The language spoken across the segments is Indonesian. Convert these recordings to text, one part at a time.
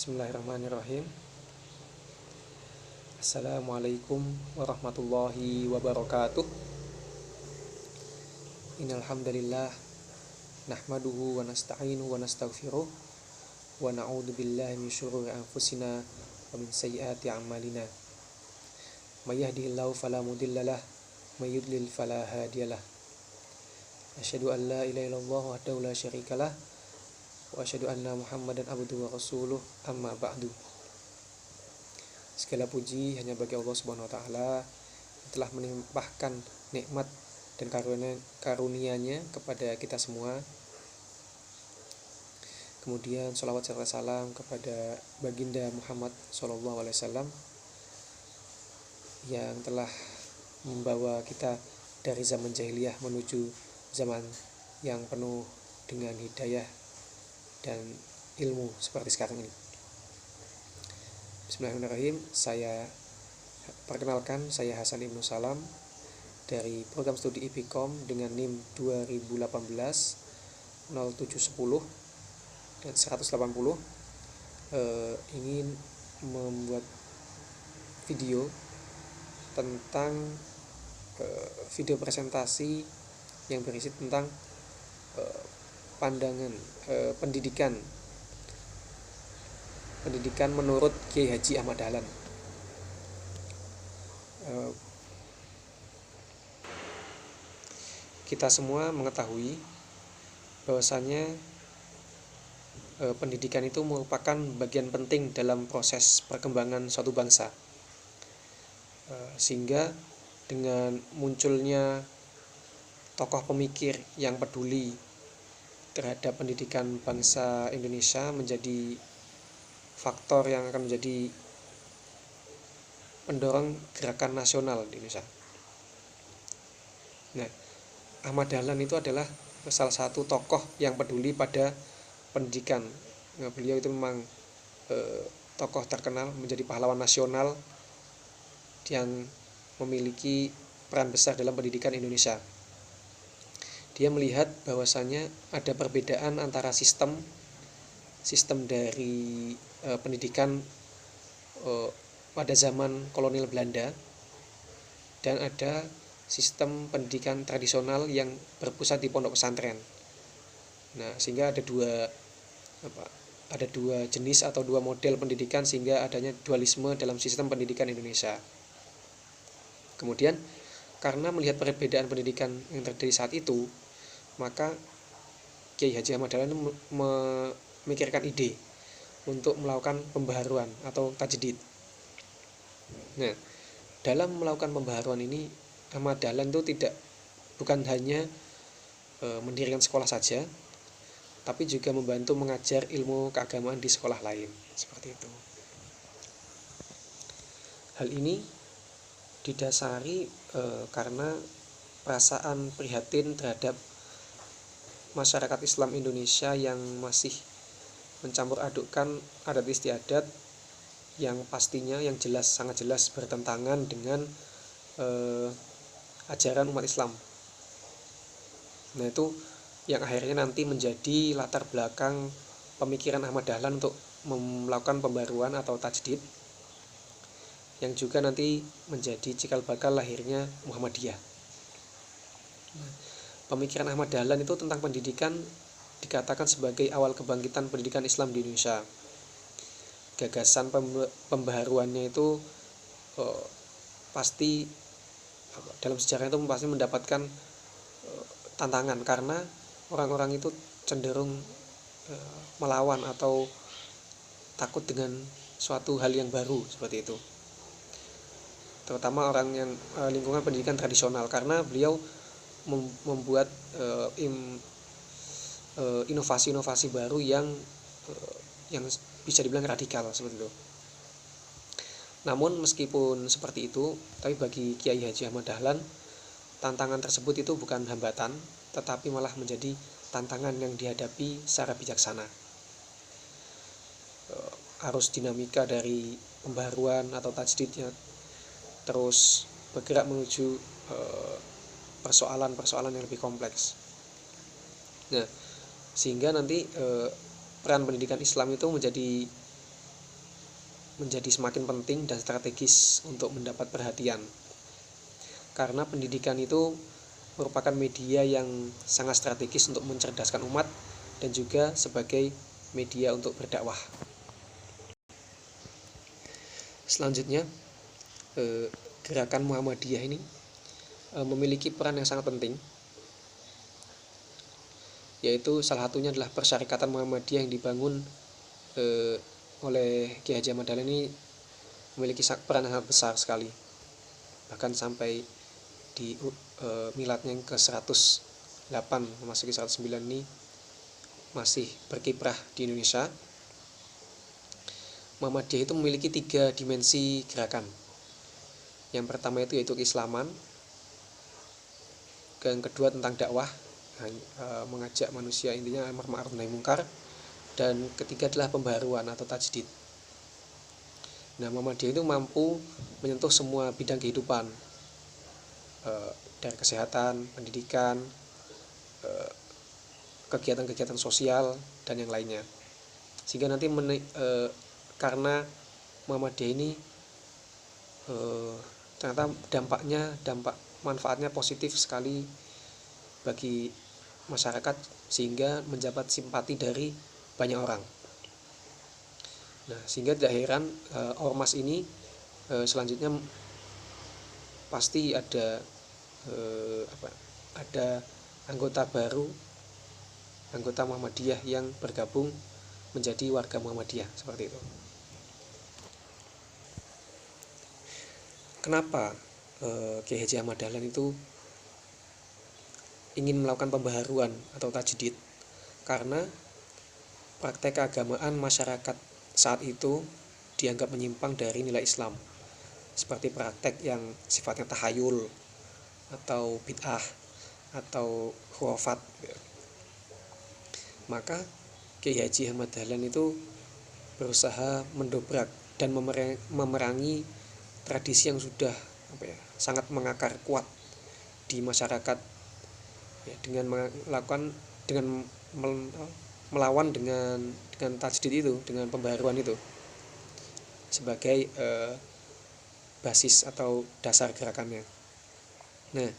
Bismillahirrahmanirrahim. Assalamualaikum warahmatullahi wabarakatuh. Innal hamdalillah nahmaduhu wa nasta'inuhu wa nastaghfiruh wa na'udzu billahi min syururi anfusina wa min sayyiati a'malina. May yahdihillahu fala mudhillalah, may yudlil fala hadiyalah. Asyhadu an la ilaha illallah wahdahu la syarikalah wa asyhadu anna Muhammadan abduhu wa rasuluh, amma ba'du. Segala puji hanya bagi Allah Subhanahu wa taala yang telah menimpahkan nikmat dan karunia-Nya kepada kita semua. Kemudian sholawat serta salam kepada baginda Muhammad SAW yang telah membawa kita dari zaman jahiliyah menuju zaman yang penuh dengan hidayah dan ilmu seperti sekarang ini. Bismillahirrahmanirrahim. Saya perkenalkan, saya Hasan Ibnu Salam dari program studi IPCOM dengan NIM 2018 0710 dan 180. Ingin membuat video tentang video presentasi yang berisi tentang pandangan pendidikan menurut Kiai Haji Ahmad Dahlan. Kita semua mengetahui bahwasanya pendidikan itu merupakan bagian penting dalam proses perkembangan suatu bangsa, sehingga dengan munculnya tokoh pemikir yang peduli terhadap pendidikan bangsa Indonesia menjadi faktor yang akan menjadi pendorong gerakan nasional di Indonesia. Nah, Ahmad Dahlan itu adalah salah satu tokoh yang peduli pada pendidikan. Nah, beliau itu memang tokoh terkenal, menjadi pahlawan nasional yang memiliki peran besar dalam pendidikan Indonesia. Dia melihat bahwasannya ada perbedaan antara sistem dari pendidikan pada zaman kolonial Belanda dan ada sistem pendidikan tradisional yang berpusat di pondok pesantren. Nah, sehingga ada dua jenis atau dua model pendidikan, sehingga adanya dualisme dalam sistem pendidikan Indonesia. Kemudian karena melihat perbedaan pendidikan yang terjadi saat itu, maka Kiai Haji Ahmad Dahlan memikirkan ide untuk melakukan pembaharuan atau tajdid. Nah, dalam melakukan pembaharuan ini, Ahmad Dahlan itu bukan hanya mendirikan sekolah saja, tapi juga membantu mengajar ilmu keagamaan di sekolah lain, seperti itu. Hal ini didasari karena perasaan prihatin terhadap masyarakat Islam Indonesia yang masih mencampur adukkan adat istiadat yang pastinya sangat jelas bertentangan dengan ajaran umat Islam. Nah, itu yang akhirnya nanti menjadi latar belakang pemikiran Ahmad Dahlan untuk melakukan pembaruan atau tajdid, yang juga nanti menjadi cikal bakal lahirnya Muhammadiyah. Pemikiran Ahmad Dahlan itu tentang pendidikan dikatakan sebagai awal kebangkitan pendidikan Islam di Indonesia. Gagasan pembaharuannya itu pasti dalam sejarah itu pasti mendapatkan tantangan, karena orang-orang itu cenderung melawan atau takut dengan suatu hal yang baru seperti itu. Terutama orang yang lingkungan pendidikan tradisional, karena beliau membuat inovasi-inovasi baru yang bisa dibilang radikal seperti itu. Namun meskipun seperti itu, tapi bagi Kiai Haji Ahmad Dahlan, tantangan tersebut itu bukan hambatan, tetapi malah menjadi tantangan yang dihadapi secara bijaksana. Arus dinamika dari pembaharuan atau tajdidnya terus bergerak menuju persoalan-persoalan yang lebih kompleks. Nah, sehingga nanti peran pendidikan Islam itu menjadi menjadi semakin penting dan strategis untuk mendapat perhatian. Karena pendidikan itu merupakan media yang sangat strategis untuk mencerdaskan umat dan juga sebagai media untuk berdakwah. Selanjutnya, gerakan Muhammadiyah ini memiliki peran yang sangat penting, yaitu salah satunya adalah Persyarikatan Muhammadiyah yang dibangun oleh Kiai Haji Ahmad Dahlan ini memiliki peran yang sangat besar sekali, bahkan sampai di miladnya yang ke-108 memasuki 109 ini masih berkiprah di Indonesia. Muhammadiyah itu memiliki 3 dimensi gerakan. Yang pertama itu yaitu keislaman, yang kedua tentang dakwah, mengajak manusia, intinya amar ma'ruf nahi mungkar, dan ketiga adalah pembaharuan atau tajdid. Nah, Muhammadiyah itu mampu menyentuh semua bidang kehidupan, dari kesehatan, pendidikan, kegiatan-kegiatan sosial, dan yang lainnya. Sehingga nanti karena Muhammadiyah ini ternyata dampak manfaatnya positif sekali bagi masyarakat, sehingga mendapat simpati dari banyak orang. Nah, sehingga tidak heran ormas ini selanjutnya pasti ada anggota baru, anggota Muhammadiyah yang bergabung menjadi warga Muhammadiyah, seperti itu. Kenapa Kiai Haji Ahmad Dahlan itu ingin melakukan pembaharuan atau tajdid? Karena praktek keagamaan masyarakat saat itu dianggap menyimpang dari nilai Islam, seperti praktek yang sifatnya tahayul atau bid'ah atau khurafat. Maka Kiai Haji Ahmad Dahlan itu berusaha mendobrak dan memerangi tradisi yang sudah sangat mengakar kuat di masyarakat, ya, dengan melawan dengan tajdid itu, dengan pembaharuan itu sebagai basis atau dasar gerakannya. Nah,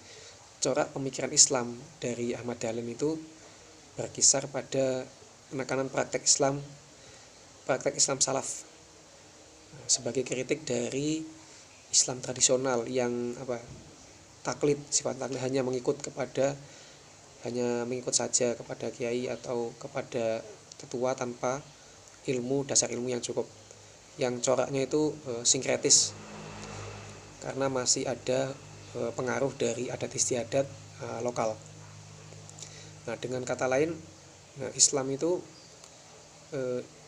corak pemikiran Islam dari Ahmad Dahlan itu berkisar pada penekanan praktek Islam salaf sebagai kritik dari Islam tradisional yang taklid, sifat taklid, hanya mengikut saja kepada kiai atau kepada tetua tanpa dasar ilmu yang cukup. Yang coraknya itu sinkretis, karena masih ada pengaruh dari adat istiadat lokal. Nah, dengan kata lain, Islam itu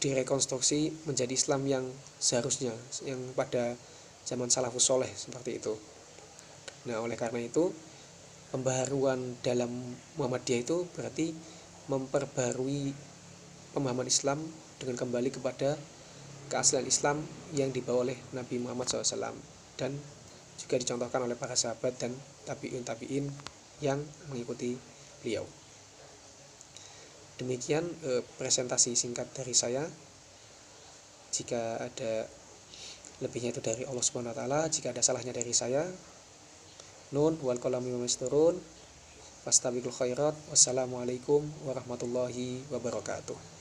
direkonstruksi menjadi Islam yang seharusnya, yang pada zaman salafus soleh, seperti itu. Nah, oleh karena itu pembaharuan dalam Muhammadiyah itu berarti memperbarui pemahaman Islam dengan kembali kepada keaslian Islam yang dibawa oleh Nabi Muhammad SAW, dan juga dicontohkan oleh para sahabat dan tabi'in yang mengikuti beliau. Demikian presentasi singkat dari saya. Jika ada lebihnya itu dari Allah Subhanahu wa taala, jika ada salahnya dari saya. Nun wal qalami wa masturun. Fastabiqul khairat. Wassalamualaikum warahmatullahi wabarakatuh.